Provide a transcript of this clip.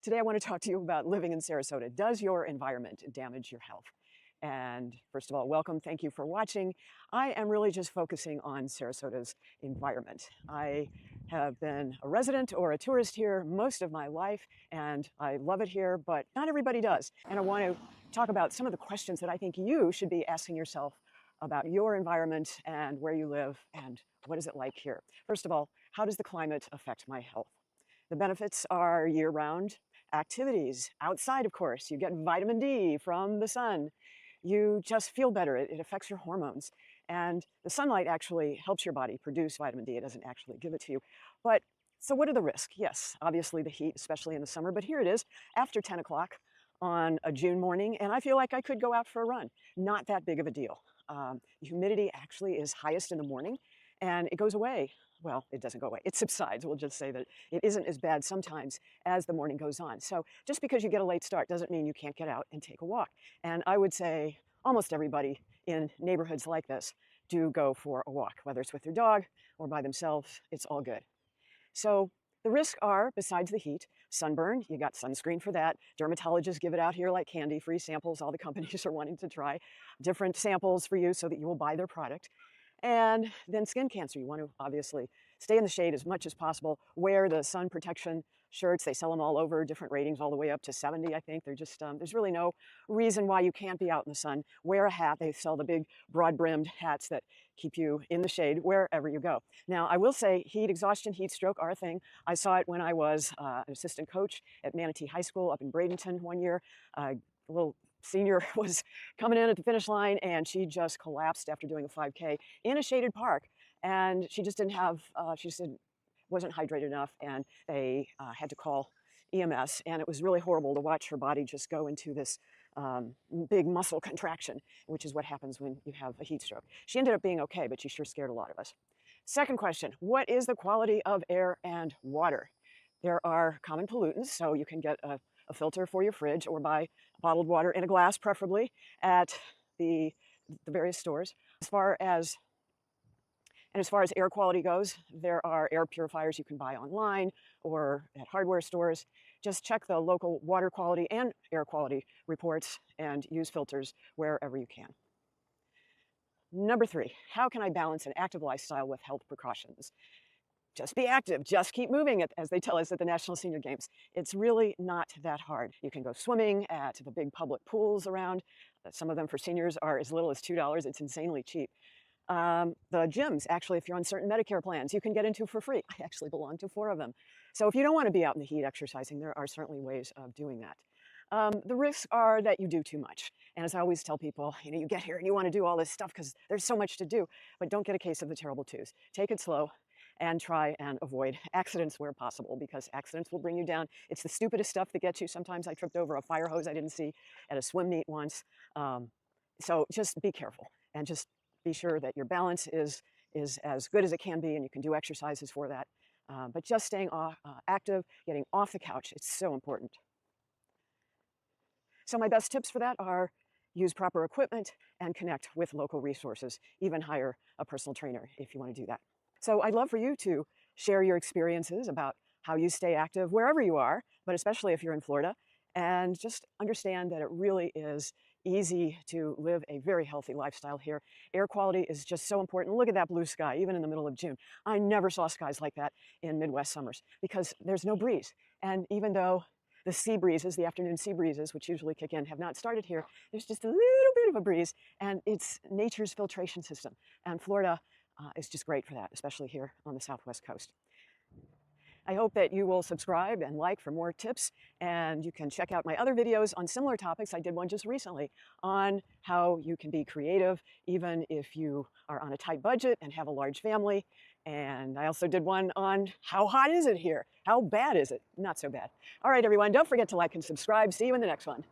Today I want to talk to you about living in Sarasota. Does your environment damage your health? And first of all, welcome. Thank you for watching. I am really just focusing on Sarasota's environment. I have been a resident or a tourist here most of my life, and I love it here, but not everybody does. And I want to talk about some of the questions that I think you should be asking yourself about your environment and where you live and what is it like here. First of all, how does the climate affect my health? The benefits are year-round activities outside, of course. You get vitamin D from the sun. You just feel better. It affects your hormones. And the sunlight actually helps your body produce vitamin D. It doesn't actually give it to you. But so what are the risks? Yes, obviously the heat, especially in the summer. But here it is after 10 o'clock on a June morning, and I feel like I could go out for a run. Not that big of a deal. The humidity actually is highest in the morning, and it goes away. Well, it doesn't go away. It subsides. We'll just say that it isn't as bad sometimes as the morning goes on. So just because you get a late start doesn't mean you can't get out and take a walk. And I would say almost everybody in neighborhoods like this do go for a walk, whether it's with their dog or by themselves, it's all good. So the risks are, besides the heat, sunburn. You got sunscreen for that. Dermatologists give it out here like candy, free samples. All the companies are wanting to try different samples for you so that you will buy their product. And then skin cancer. You want to obviously stay in the shade as much as possible. Wear the sun protection shirts. They sell them all over, different ratings all the way up to 70, I think. They're just, there's really no reason why you can't be out in the sun. Wear a hat. They sell the big broad-brimmed hats that keep you in the shade wherever you go. Now, I will say heat exhaustion, heat stroke are a thing. I saw it when I was an assistant coach at Manatee High School up in Bradenton one year. A little senior was coming in at the finish line and she just collapsed after doing a 5K in a shaded park, and she just didn't have, she just wasn't hydrated enough, and they had to call EMS, and it was really horrible to watch her body just go into this big muscle contraction, which is what happens when you have a heat stroke. She ended up being okay, but she sure scared a lot of us. Second question, what is the quality of air and water? There are common pollutants, so you can get a filter for your fridge or buy bottled water in a glass, preferably, at the various stores. As far as air quality goes, there are air purifiers you can buy online or at hardware stores. Just check the local water quality and air quality reports and use filters wherever you can. Number 3, how can I balance an active lifestyle with health precautions? Just be active, just keep moving, as they tell us at the National Senior Games. It's really not that hard. You can go swimming at the big public pools around. Some of them for seniors are as little as $2. It's insanely cheap. The gyms, actually, if you're on certain Medicare plans, you can get into for free. I actually belong to 4 of them. So if you don't want to be out in the heat exercising, there are certainly ways of doing that. The risks are that you do too much. And as I always tell people, you get here and you want to do all this stuff because there's so much to do, but don't get a case of the terrible twos. Take it slow and try and avoid accidents where possible, because accidents will bring you down. It's the stupidest stuff that gets you. Sometimes I tripped over a fire hose I didn't see at a swim meet once. So just be careful and just be sure that your balance is as good as it can be, and you can do exercises for that. But just staying active, getting off the couch, it's so important. So my best tips for that are use proper equipment and connect with local resources. Even hire a personal trainer if you want to do that. So I'd love for you to share your experiences about how you stay active wherever you are, but especially if you're in Florida, and just understand that it really is easy to live a very healthy lifestyle here. Air quality is just so important. Look at that blue sky, even in the middle of June. I never saw skies like that in Midwest summers because there's no breeze. And even though the sea breezes, the afternoon sea breezes, which usually kick in, have not started here, there's just a little bit of a breeze, and it's nature's filtration system. And Florida is just great for that, especially here on the Southwest coast. I hope that you will subscribe and like for more tips, and you can check out my other videos on similar topics. I did one just recently on how you can be creative even if you are on a tight budget and have a large family. And I also did one on how hot is it here? How bad is it? Not so bad. All right, everyone, don't forget to like and subscribe. See you in the next one.